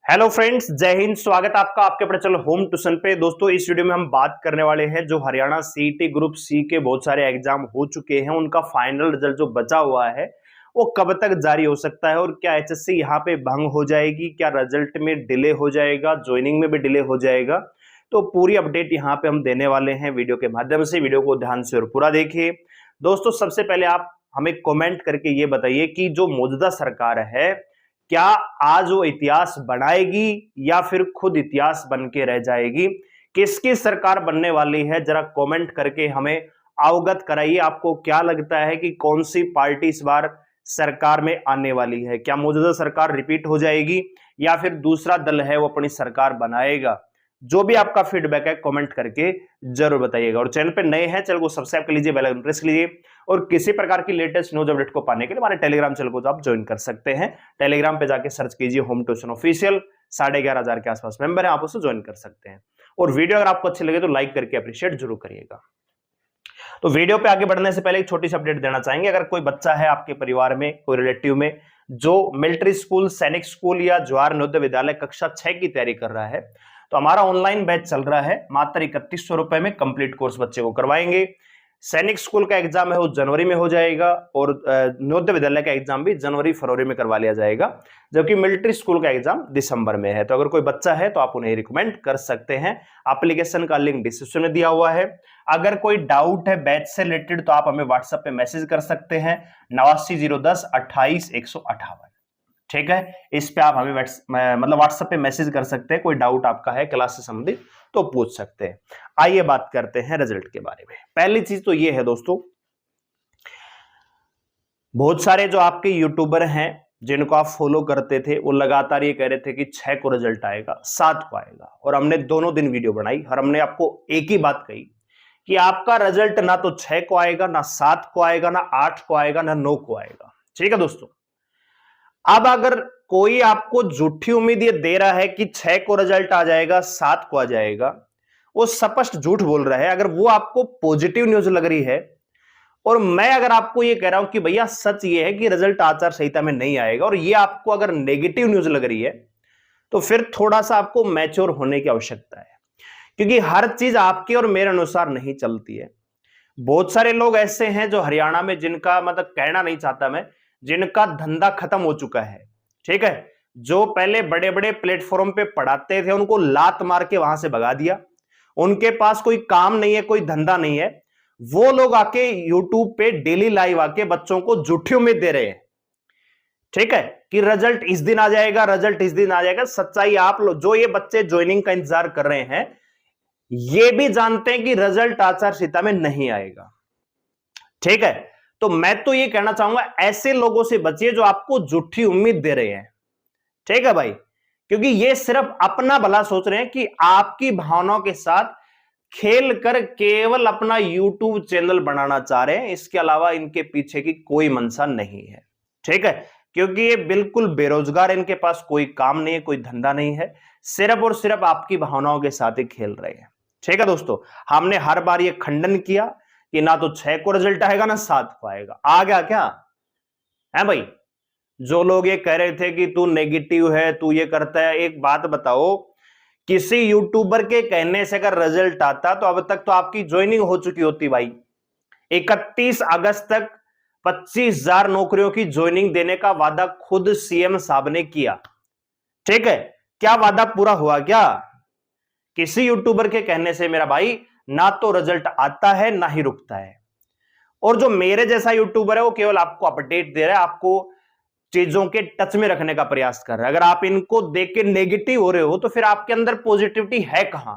Hello friends, जय हिंद। स्वागत है आपका आपके अपने चैनल होम ट्यूशन पे। दोस्तों, इस वीडियो में हम बात करने वाले हैं जो हरियाणा सीईटी ग्रुप सी के बहुत सारे एग्जाम हो चुके हैं, उनका फाइनल रिजल्ट जो बचा हुआ है वो कब तक जारी हो सकता है और क्या एचएससी यहाँ पे भंग हो जाएगी, क्या रिजल्ट में डिले हो जाएगा, ज्वाइनिंग में भी डिले हो जाएगा। तो पूरी अपडेट यहाँ पे हम देने वाले हैं वीडियो के माध्यम से। वीडियो को ध्यान से और पूरा देखिए। दोस्तों, सबसे पहले आप हमें कमेंट करके ये बताइए कि जो मौजूदा सरकार है, क्या आज वो इतिहास बनाएगी या फिर खुद इतिहास बन के रह जाएगी। किसकी सरकार बनने वाली है, जरा कमेंट करके हमें अवगत कराइए। आपको क्या लगता है कि कौन सी पार्टी इस बार सरकार में आने वाली है? क्या मौजूदा सरकार रिपीट हो जाएगी या फिर दूसरा दल है वो अपनी सरकार बनाएगा? जो भी आपका फीडबैक है कमेंट करके जरूर बताइएगा। और चैनल पे नए हैं, चैनल को सब्सक्राइब कर लीजिए, बेल आइकन प्रेस कीजिए और किसी प्रकार की लेटेस्ट न्यूज अपडेट को पाने के लिए हमारे टेलीग्राम चैनल को आप ज्वाइन कर सकते हैं। टेलीग्राम पे जाके सर्च कीजिए होम ट्यूशन ऑफिशियल। 11,500 के आसपास मेंबर है, आप उससे ज्वाइन कर सकते हैं। और वीडियो अगर आपको अच्छी लगे तो लाइक करके अप्रिशिएट जरूर करिएगा। तो वीडियो पे आगे बढ़ने से पहले एक छोटी सी अपडेट देना चाहेंगे। अगर कोई बच्चा है आपके परिवार में, कोई रिलेटिव में, जो मिलिट्री स्कूल, सैनिक स्कूल या जवाहर नवोदय विद्यालय कक्षा 6 की तैयारी कर रहा है, तो हमारा ऑनलाइन बैच चल रहा है। मात्र 3100 रुपए में कंप्लीट कोर्स बच्चे को करवाएंगे। सैनिक स्कूल का एग्जाम है वो जनवरी में हो जाएगा और नवोदय विद्यालय का एग्जाम भी जनवरी फरवरी में करवा लिया जाएगा, जबकि मिलिट्री स्कूल का एग्जाम दिसंबर में है। तो अगर कोई बच्चा है तो आप उन्हें रिकमेंड कर सकते हैं। एप्लीकेशन का लिंक डिस्क्रिप्शन में दिया हुआ है। अगर कोई डाउट है बैच से रिलेटेड तो आप हमें व्हाट्सएप पे मैसेज कर सकते हैं 89 010 28 158। ठीक है, इस पे आप हमें मतलब व्हाट्सएप पे मैसेज कर सकते हैं। कोई डाउट आपका है क्लास से संबंधित तो पूछ सकते हैं। आइए बात करते हैं रिजल्ट के बारे में। पहली चीज तो ये है दोस्तों, बहुत सारे जो आपके यूट्यूबर हैं जिनको आप फॉलो करते थे, वो लगातार ये कह रहे थे कि 6 को रिजल्ट आएगा, 7 को आएगा। और हमने दोनों दिन वीडियो बनाई और हमने आपको एक ही बात कही कि आपका रिजल्ट ना तो 6 को आएगा, ना 7 को आएगा, ना 8 को आएगा, ना 9 को आएगा। ठीक है दोस्तों, अब अगर कोई आपको झूठी उम्मीद ये दे रहा है कि 6 को रिजल्ट आ जाएगा, 7 को आ जाएगा, वो स्पष्ट झूठ बोल रहा है। अगर वो आपको पॉजिटिव न्यूज लग रही है और मैं अगर आपको ये कह रहा हूं कि भैया सच ये है कि रिजल्ट आचार संहिता में नहीं आएगा, और ये आपको अगर नेगेटिव न्यूज लग रही है, तो फिर थोड़ा सा आपको मैच्योर होने की आवश्यकता है, क्योंकि हर चीज आपके और मेरे अनुसार नहीं चलती है। बहुत सारे लोग ऐसे हैं जो हरियाणा में, जिनका मतलब कहना नहीं चाहता मैं, जिनका धंधा खत्म हो चुका है। ठीक है, जो पहले बड़े बड़े प्लेटफॉर्म पे पढ़ाते थे उनको लात मार के वहां से भगा दिया। उनके पास कोई काम नहीं है, कोई धंधा नहीं है। वो लोग आके यूट्यूब पे डेली लाइव आके बच्चों को झूठी उम्मीद दे रहे हैं। ठीक है, कि रिजल्ट इस दिन आ जाएगा, रिजल्ट इस दिन आ जाएगा। सच्चाई आप लोग, जो ये बच्चे ज्वाइनिंग का इंतजार कर रहे हैं, ये भी जानते हैं कि रिजल्ट आचार संहिता में नहीं आएगा। ठीक है, तो मैं तो ये कहना चाहूंगा ऐसे लोगों से बचिए जो आपको झूठी उम्मीद दे रहे हैं। ठीक है भाई, क्योंकि ये सिर्फ अपना भला सोच रहे हैं कि आपकी भावनाओं के साथ खेल कर केवल अपना यूट्यूब चैनल बनाना चाह रहे हैं। इसके अलावा इनके पीछे की कोई मंशा नहीं है। ठीक है, क्योंकि ये बिल्कुल बेरोजगार, इनके पास कोई काम नहीं है, कोई धंधा नहीं है, सिर्फ और सिर्फ आपकी भावनाओं के साथ ही खेल रहे हैं। ठीक है दोस्तों, हमने हर बार ये खंडन किया कि ना तो 6 को रिजल्ट आएगा ना 7 को आएगा। आ गया क्या है भाई? जो लोग ये कह रहे थे कि तू नेगेटिव है, तू ये करता है, एक बात बताओ, किसी यूट्यूबर के कहने से अगर रिजल्ट आता तो अब तक तो आपकी ज्वाइनिंग हो चुकी होती भाई। 31 अगस्त तक 25,000 नौकरियों की ज्वाइनिंग देने का वादा खुद सीएम साहब ने किया। ठीक है, क्या वादा पूरा हुआ क्या? किसी यूट्यूबर के कहने से मेरा भाई ना तो रिजल्ट आता है ना ही रुकता है। और जो मेरे जैसा यूट्यूबर है वो केवल आपको अपडेट दे रहा है, आपको चीजों के टच में रखने का प्रयास कर रहा है। अगर आप इनको देख के नेगेटिव हो रहे हो तो फिर आपके अंदर पॉजिटिविटी है कहां?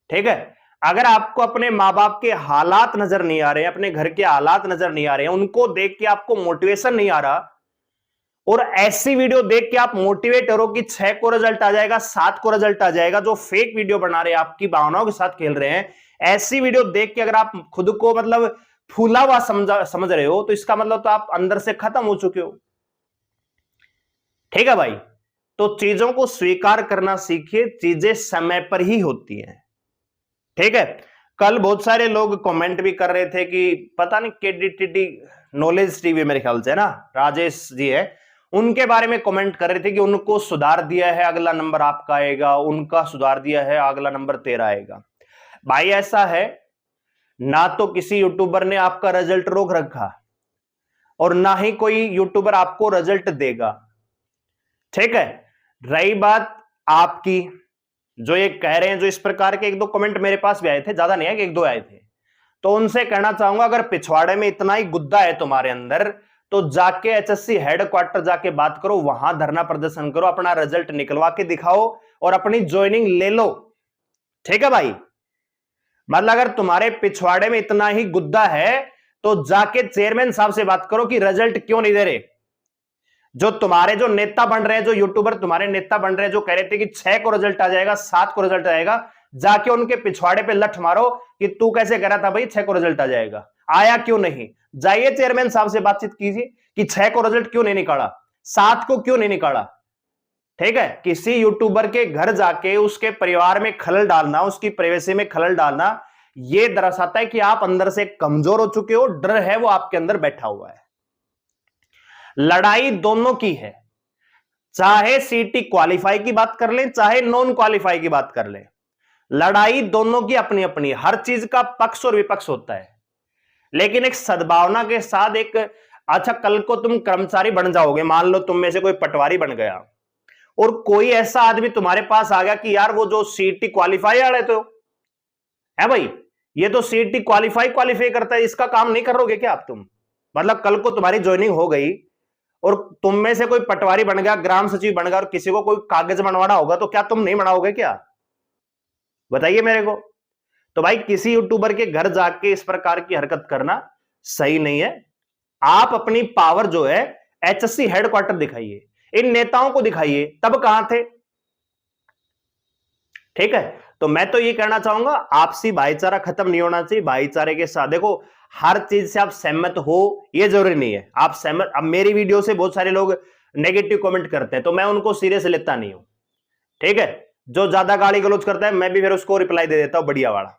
ठीक है, अगर आपको अपने मां बाप के हालात नजर नहीं आ रहे हैं, अपने घर के हालात नजर नहीं आ रहे हैं, उनको देख के आपको मोटिवेशन नहीं आ रहा, और ऐसी वीडियो देख के आप मोटिवेट हो कि 6 को रिजल्ट आ जाएगा, 7 को रिजल्ट आ जाएगा, जो फेक वीडियो बना रहे हैं, आपकी भावनाओं के साथ खेल रहे हैं, ऐसी वीडियो देख के अगर आप खुद को मतलब फूला हुआ समझ रहे हो, तो इसका मतलब तो आप अंदर से खत्म हो चुके हो। ठीक है भाई, तो चीजों को स्वीकार करना सीखिए, चीजें समय पर ही होती हैं। ठीक है, कल बहुत सारे लोग कमेंट भी कर रहे थे कि पता नहीं केडीटीटी नॉलेज टीवी, मेरे ख्याल से ना, राजेश जी है, उनके बारे में कमेंट कर रहे थे कि उनको सुधार दिया है, अगला नंबर आपका आएगा, उनका सुधार दिया है, अगला नंबर तेरा आएगा। भाई ऐसा है ना, तो किसी यूट्यूबर ने आपका रिजल्ट रोक रखा और ना ही कोई यूट्यूबर आपको रिजल्ट देगा, ठीक है। रही बात आपकी, जो ये कह रहे हैं, जो इस प्रकार के एक दो कमेंट मेरे पास भी आए थे, ज्यादा नहीं है कि एक दो आए थे, तो उनसे कहना चाहूंगा अगर पिछवाड़े में इतना ही गुद्दा है तुम्हारे अंदर तो जाके एचएससी हेडक्वार्टर जाके बात करो, वहां धरना प्रदर्शन करो, अपना रिजल्ट निकलवा के दिखाओ और अपनी ज्वाइनिंग ले लो, ठीक है भाई। मतलब अगर तुम्हारे पिछवाड़े में इतना ही गुद्दा है तो जाके चेयरमैन साहब से बात करो कि रिजल्ट क्यों नहीं दे रहे। जो तुम्हारे जो नेता बन रहे हैं, जो यूट्यूबर तुम्हारे नेता बन रहे हैं, जो कह रहे थे कि 6 को रिजल्ट आ जाएगा, 7 को रिजल्ट आएगा, जाके उनके पिछवाड़े पे लठ मारो कि तू कैसे कह रहा था भाई 6 को रिजल्ट आ जाएगा, आया क्यों नहीं। जाइए चेयरमैन साहब से बातचीत कीजिए कि 6 को रिजल्ट क्यों नहीं निकाला, 7 को क्यों नहीं निकाला, ठीक है। किसी यूट्यूबर के घर जाके उसके परिवार में खलल डालना, उसकी प्राइवेसी में खलल डालना, यह दर्शाता है कि आप अंदर से कमजोर हो चुके हो, डर है वो आपके अंदर बैठा हुआ है। लड़ाई दोनों की है, चाहे सीटी क्वालिफाई की बात कर लें, चाहे नॉन क्वालिफाई की बात कर लें, लड़ाई दोनों की अपनी अपनी, हर चीज का पक्ष और विपक्ष होता है। लेकिन एक सद्भावना के साथ एक, अच्छा कल को तुम कर्मचारी बन जाओगे, मान लो तुम में से कोई पटवारी बन गया और कोई ऐसा आदमी तुम्हारे पास आ गया कि यार वो जो सीटी क्वालिफाई वाले तो है भाई, ये तो सीटी क्वालिफाई करता है, इसका काम नहीं करोगे क्या आप तुम। मतलब कल को तुम्हारी ज्वाइनिंग हो गई और तुम में से कोई पटवारी बन गया, ग्राम सचिव बन गया और किसी को कोई कागज बनवाना होगा तो क्या तुम नहीं बनाओगे क्या, बताइए मेरे को। तो भाई किसी यूट्यूबर के घर जाके इस प्रकार की हरकत करना सही नहीं है। आप अपनी पावर जो है एचएससी हेडक्वार्टर दिखाइए, इन नेताओं को दिखाइए, तब कहां थे, ठीक है। तो मैं तो ये कहना चाहूंगा आपसी भाईचारा खत्म नहीं होना चाहिए। भाईचारे के साथ देखो, हर चीज से आप सहमत हो ये जरूरी नहीं है। आप सहमत, अब मेरी वीडियो से बहुत सारे लोग नेगेटिव कमेंट करते हैं तो मैं उनको सीरियस लेता नहीं हूं, ठीक है। जो ज्यादा गाली गलौज करता है मैं भी फिर उसको रिप्लाई दे देता हूं बढ़िया वाला।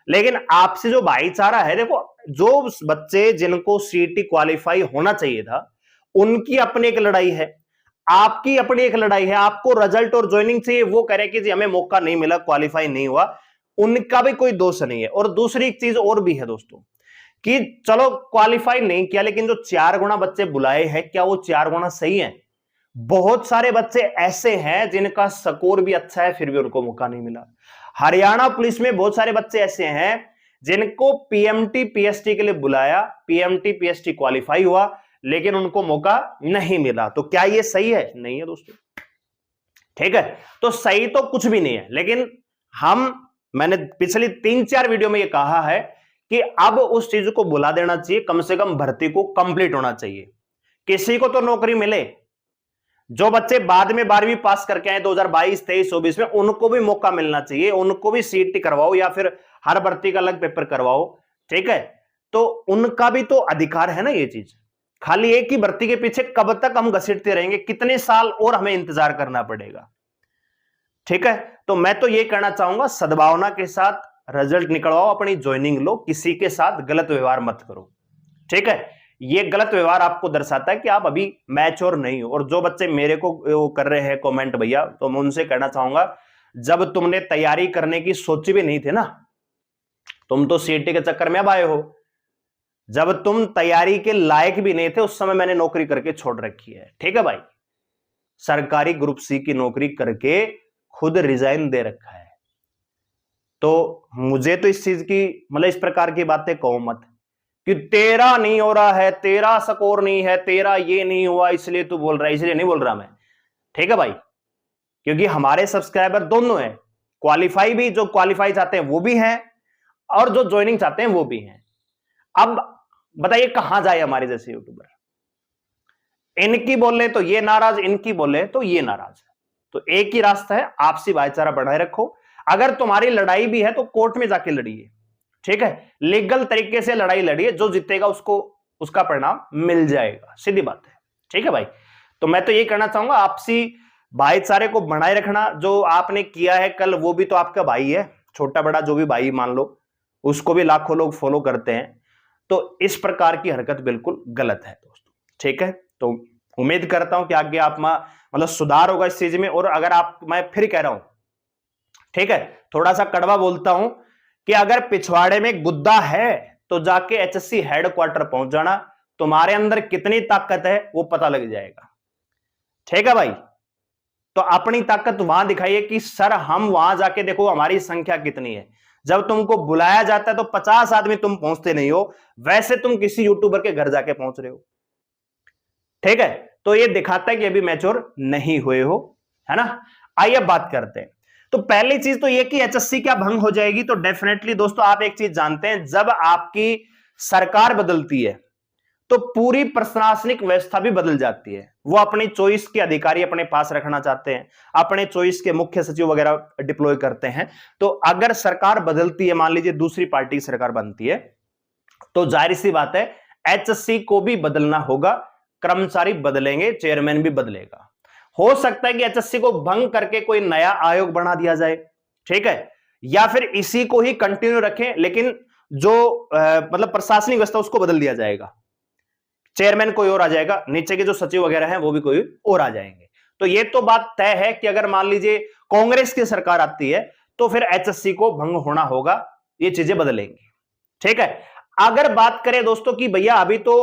लेकिन आपसे जो भाईचारा है, देखो जो बच्चे जिनको सीटी क्वालिफाई होना चाहिए था उनकी अपनी एक लड़ाई है, आपकी अपनी एक लड़ाई है। आपको रिजल्ट और ज्वाइनिंग चाहिए, वो कह रहे कि जी हमें मौका नहीं मिला, क्वालिफाई नहीं हुआ, उनका भी कोई दोष नहीं है। और दूसरी एक चीज और भी है दोस्तों कि चलो क्वालिफाई नहीं किया, लेकिन जो 4 गुना बच्चे बुलाए हैं, क्या वो 4 गुना सही है। बहुत सारे बच्चे ऐसे हैं जिनका स्कोर भी अच्छा है फिर भी उनको मौका नहीं मिला। हरियाणा पुलिस में बहुत सारे बच्चे ऐसे हैं जिनको पीएमटी पीएसटी के लिए बुलाया, पीएमटी पीएसटी क्वालिफाई हुआ लेकिन उनको मौका नहीं मिला। तो क्या ये सही है? नहीं है दोस्तों, ठीक है। तो सही तो कुछ भी नहीं है, लेकिन मैंने पिछली 3-4 वीडियो में ये कहा है कि अब उस चीज को बुला देना चाहिए, कम से कम भर्ती को कंप्लीट होना चाहिए, किसी को तो नौकरी मिले। जो बच्चे बाद में 12वीं पास करके आए 2022, 23, 24 में, उनको भी मौका मिलना चाहिए, उनको भी सीटी करवाओ या फिर हर भर्ती का अलग पेपर करवाओ, ठीक है। तो उनका भी तो अधिकार है ना ये चीज। खाली एक ही भर्ती के पीछे कब तक हम घसीटते रहेंगे, कितने साल और हमें इंतजार करना पड़ेगा, ठीक है। तो मैं तो ये कहना चाहूंगा सद्भावना के साथ रिजल्ट निकलवाओ, अपनी ज्वाइनिंग लो, किसी के साथ गलत व्यवहार मत करो, ठीक है। ये गलत व्यवहार आपको दर्शाता है कि आप अभी मैच्योर नहीं हो। और जो बच्चे मेरे को वो कर रहे हैं कमेंट भैया, तो मैं उनसे कहना चाहूंगा जब तुमने तैयारी करने की सोची भी नहीं थी ना, तुम तो सीटी के चक्कर में अब आए हो। जब तुम तैयारी के लायक भी नहीं थे उस समय मैंने नौकरी करके छोड़ रखी है, ठीक है भाई। सरकारी ग्रुप सी की नौकरी करके खुद रिजाइन दे रखा है। तो मुझे तो इस चीज की, मतलब इस प्रकार की बातें कहो मत कि तेरा नहीं हो रहा है, तेरा स्कोर नहीं है, तेरा ये नहीं हुआ इसलिए तू बोल रहा है, इसलिए नहीं बोल रहा मैं, ठीक है भाई। क्योंकि हमारे सब्सक्राइबर दोनों हैं, क्वालिफाई भी, जो क्वालिफाई चाहते हैं वो भी हैं और जो ज्वाइनिंग चाहते हैं वो भी हैं। अब बताइए कहां जाए हमारे जैसे यूट्यूबर, इनकी बोले तो ये नाराज, इनकी बोले तो ये नाराज। तो एक ही रास्ता है, आपसी भाईचारा बनाए रखो। अगर तुम्हारी लड़ाई भी है तो कोर्ट में जाके लड़िए, ठीक है। लीगल तरीके से लड़ाई लड़िए, जो जीतेगा उसको उसका परिणाम मिल जाएगा, सीधी बात है, ठीक है भाई। तो मैं तो ये कहना चाहूंगा आपसी भाईचारे को बनाए रखना। जो आपने किया है कल, वो भी तो आपका भाई है, छोटा बड़ा जो भी भाई मान लो, उसको भी लाखों लोग फॉलो करते हैं। तो इस प्रकार की हरकत बिल्कुल गलत है दोस्तों, ठीक है। तो उम्मीद करता हूं कि आगे आप मतलब सुधार होगा इस चीज में। और अगर आप, मैं फिर कह रहा हूं, ठीक है, थोड़ा सा कड़वा बोलता हूं कि अगर पिछवाड़े में गुद्दा है तो जाके एचएससी हेडक्वार्टर पहुंच जाना, तुम्हारे अंदर कितनी ताकत है वो पता लग जाएगा। ठीक है भाई, तो अपनी ताकत वहां दिखाइए कि सर हम वहां जाके देखो हमारी संख्या कितनी है। जब तुमको बुलाया जाता है तो 50 आदमी तुम पहुंचते नहीं हो, वैसे तुम किसी यूट्यूबर के घर जाके पहुंच रहे हो। ठीक है, तो ये दिखाता है कि अभी मैच्योर नहीं हुए हो, है ना। आइए बात करते हैं। तो पहली चीज तो ये कि एचएससी क्या भंग हो जाएगी, तो डेफिनेटली दोस्तों आप एक चीज जानते हैं, जब आपकी सरकार बदलती है तो पूरी प्रशासनिक व्यवस्था भी बदल जाती है। वो अपनी चॉइस के अधिकारी अपने पास रखना चाहते हैं, अपने चॉइस के मुख्य सचिव वगैरह डिप्लॉय करते हैं। तो अगर सरकार बदलती है, मान लीजिए दूसरी पार्टी की सरकार बनती है, तो जाहिर सी बात है एचएससी को भी बदलना होगा, कर्मचारी बदलेंगे, चेयरमैन भी बदलेगा। हो सकता है कि एचएससी को भंग करके कोई नया आयोग बना दिया जाए, ठीक है, या फिर इसी को ही कंटिन्यू रखें, लेकिन जो मतलब प्रशासनिक व्यवस्था उसको बदल दिया जाएगा, चेयरमैन कोई और आ जाएगा, नीचे के जो सचिव वगैरह हैं वो भी कोई और आ जाएंगे। तो ये तो बात तय है कि अगर मान लीजिए कांग्रेस की सरकार आती है तो फिर एचएससी को भंग होना होगा, ये चीजें बदलेंगी। ठीक है, अगर बात करें दोस्तों कि भैया अभी तो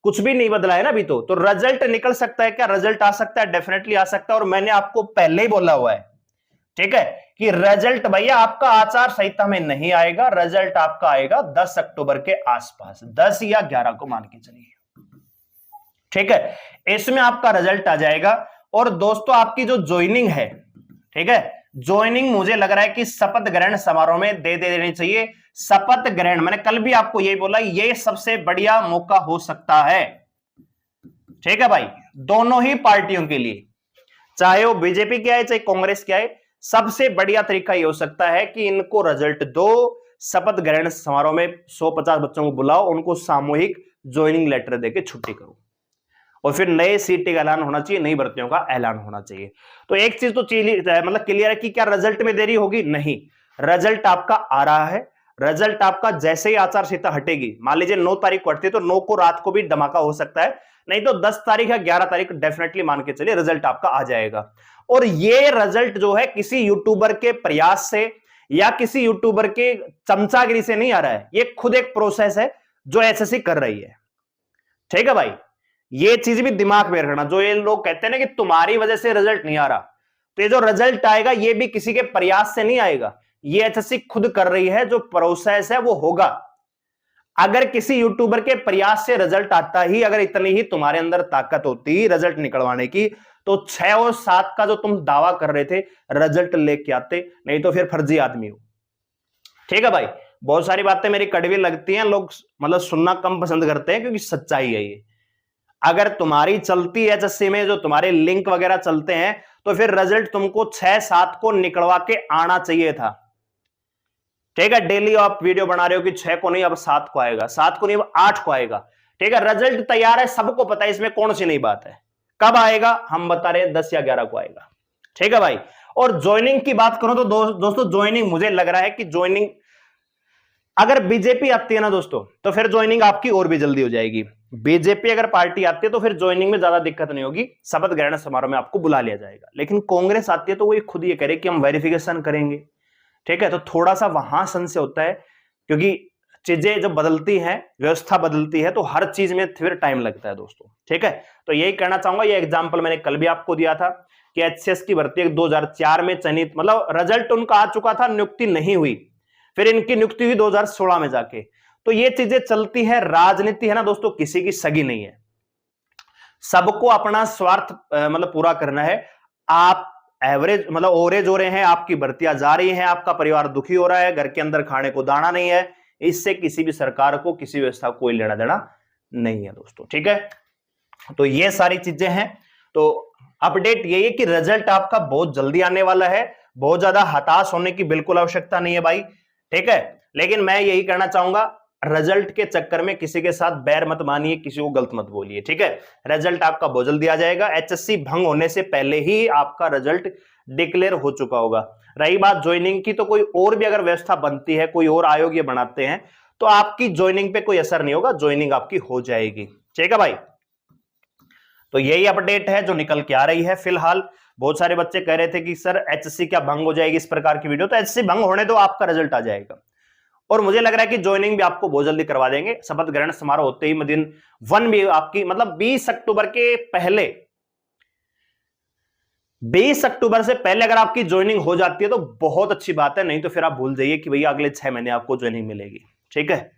कुछ भी नहीं बदला है ना, अभी तो रिजल्ट निकल सकता है क्या, रिजल्ट आ सकता है, डेफिनेटली आ सकता है। और मैंने आपको पहले ही बोला हुआ है, ठीक है, कि रिजल्ट भैया आपका आचार संहिता में नहीं आएगा, रिजल्ट आपका आएगा 10 अक्टूबर के आसपास, 10 या 11 को मान के चलिए। ठीक है, इसमें आपका रिजल्ट आ जाएगा। और दोस्तों आपकी जो ज्वाइनिंग है, ठीक है, ज्वाइनिंग मुझे लग रहा है कि शपथ ग्रहण समारोह में दे देनी चाहिए। शपथ ग्रहण, मैंने कल भी आपको यही बोला, ये सबसे बढ़िया मौका हो सकता है। ठीक है भाई, दोनों ही पार्टियों के लिए, चाहे वो बीजेपी के आए चाहे कांग्रेस के आए, सबसे बढ़िया तरीका ये हो सकता है कि इनको रिजल्ट दो, शपथ ग्रहण समारोह में 150 बच्चों को बुलाओ, उनको सामूहिक ज्वाइनिंग लेटर देके छुट्टी करो, और फिर नए सीटी का ऐलान होना चाहिए, नई भर्तियों का ऐलान होना चाहिए। तो एक चीज तो मतलब क्लियर है कि क्या रिजल्ट में देरी होगी, नहीं, रिजल्ट आपका आ रहा है। रिजल्ट आपका जैसे ही आचार संहिता हटेगी, मान लीजिए 9 तारीख को हटती है तो 9 को रात को भी धमाका हो सकता है, नहीं तो 10 तारीख या 11 तारीख डेफिनेटली मान के चलिए रिजल्ट आपका आ जाएगा। और ये रिजल्ट जो है किसी यूट्यूबर के प्रयास से या किसी यूट्यूबर के चमचागिरी से नहीं आ रहा है, ये खुद एक प्रोसेस है जो एचएससी कर रही है। ठीक है भाई, ये चीज भी दिमाग में रखना। जो ये लोग कहते हैं ना कि तुम्हारी वजह से रिजल्ट नहीं आ रहा, तो ये जो रिजल्ट आएगा ये भी किसी के प्रयास से नहीं आएगा, ये एचएससी खुद कर रही है, जो प्रोसेस है वो होगा। अगर किसी यूट्यूबर के प्रयास से रिजल्ट आता ही, अगर इतनी ही तुम्हारे अंदर ताकत होती रिजल्ट निकलवाने की, तो 6 और 7 का जो तुम दावा कर रहे थे रिजल्ट लेके आते, नहीं तो फिर फर्जी आदमी हो। ठीक है भाई, बहुत सारी बातें मेरी कड़वी लगती हैं, लोग मतलब सुनना कम पसंद करते हैं क्योंकि सच्चाई है ये। अगर तुम्हारी चलती है एचएससी में, जो तुम्हारे लिंक वगैरह चलते हैं, तो फिर रिजल्ट तुमको 6-7 को निकलवा के आना चाहिए था। ठीक है, डेली आप वीडियो बना रहे हो कि 6 को नहीं अब 7 को आएगा, 7 को नहीं अब 8 को आएगा। ठीक है, रिजल्ट तैयार है, सबको पता है, इसमें कौन सी नई बात है। कब आएगा हम बता रहे हैं, 10 या 11 को आएगा। ठीक है भाई, और ज्वाइनिंग की बात करूं तो दोस्तों ज्वाइनिंग मुझे लग रहा है कि ज्वाइनिंग अगर बीजेपी आती है ना दोस्तों, तो फिर ज्वाइनिंग आपकी और भी जल्दी हो जाएगी। बीजेपी अगर पार्टी आती है तो फिर ज्वाइनिंग में ज्यादा दिक्कत नहीं होगी, शपथ ग्रहण समारोह में आपको बुला लिया जाएगा। लेकिन कांग्रेस आती है तो वो खुद ये करे कि हम वेरिफिकेशन करेंगे। ठीक है, तो थोड़ा सा वहां संशय होता है, क्योंकि चीजें जब बदलती हैं, व्यवस्था बदलती है, तो हर चीज में फिर टाइम लगता है दोस्तों। ठीक है, तो यही कहना चाहूंगा। ये एग्जाम्पल मैंने कल भी आपको दिया था कि एचसीएस की भर्ती 2004 में चयनित, मतलब रिजल्ट उनका आ चुका था, नियुक्ति नहीं हुई, फिर इनकी नियुक्ति हुई 2016 में जाके। तो ये चीजें चलती है, राजनीति है ना दोस्तों, किसी की सगी नहीं है, सबको अपना स्वार्थ मतलब पूरा करना है। आप एवरेज मतलब ओवरेज हो रहे हैं, आपकी भर्तियां जा रही हैं, आपका परिवार दुखी हो रहा है, घर के अंदर खाने को दाना नहीं है, इससे किसी भी सरकार को, किसी व्यवस्था को कोई लेना देना नहीं है दोस्तों। ठीक है, तो ये सारी चीजें हैं। तो अपडेट यही है कि रिजल्ट आपका बहुत जल्दी आने वाला है, बहुत ज्यादा हताश होने की बिल्कुल आवश्यकता नहीं है भाई। ठीक है, लेकिन मैं यही कहना चाहूंगा, रिजल्ट के चक्कर में किसी के साथ बैर मत मानिए, किसी को गलत मत बोलिए। ठीक है, रिजल्ट आपका बहुत जल्दी आ जाएगा, एचएससी भंग होने से पहले ही आपका रिजल्ट डिक्लेयर हो चुका होगा। रही बात ज्वाइनिंग की, तो कोई और भी अगर व्यवस्था बनती है, कोई और आयोग ये बनाते हैं, तो आपकी ज्वाइनिंग पे कोई असर नहीं होगा, ज्वाइनिंग आपकी हो जाएगी। ठीक है भाई, तो यही अपडेट है जो निकल के आ रही है फिलहाल। बहुत सारे बच्चे कह रहे थे कि सर एचएससी क्या भंग हो जाएगी इस प्रकार की वीडियो, तो एचएससी भंग होने दो, आपका रिजल्ट आ जाएगा। और मुझे लग रहा है कि ज्वाइनिंग भी आपको बहुत जल्दी करवा देंगे। शपथ ग्रहण समारोह होते ही दिन 1 भी आपकी, मतलब 20 अक्टूबर के पहले, 20 अक्टूबर से पहले अगर आपकी ज्वाइनिंग हो जाती है तो बहुत अच्छी बात है, नहीं तो फिर आप भूल जाइए कि भैया अगले 6 महीने आपको ज्वाइनिंग मिलेगी। ठीक है,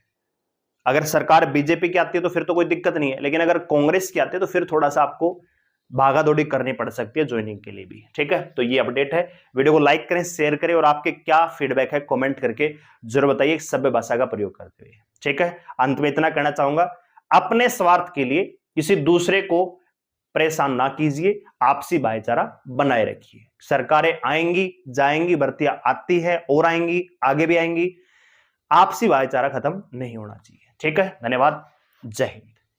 अगर सरकार बीजेपी की आती है तो फिर तो कोई दिक्कत नहीं है, लेकिन अगर कांग्रेस की आती है तो फिर थोड़ा सा आपको भागा दौड़ी करनी पड़ सकती है ज्वाइनिंग के लिए भी। ठीक है, तो ये अपडेट है। वीडियो को लाइक करें, शेयर करें, और आपके क्या फीडबैक है कमेंट करके जरूर बताइए, सभ्य भाषा का प्रयोग करते हुए। ठीक है, अंत में इतना कहना चाहूंगा, अपने स्वार्थ के लिए किसी दूसरे को परेशान ना कीजिए, आपसी भाईचारा बनाए रखिए। सरकारें आएंगी जाएंगी, भर्तियां आती है और आएंगी, आगे भी आएंगी, आपसी भाईचारा खत्म नहीं होना चाहिए। ठीक है, धन्यवाद, जय हिंद।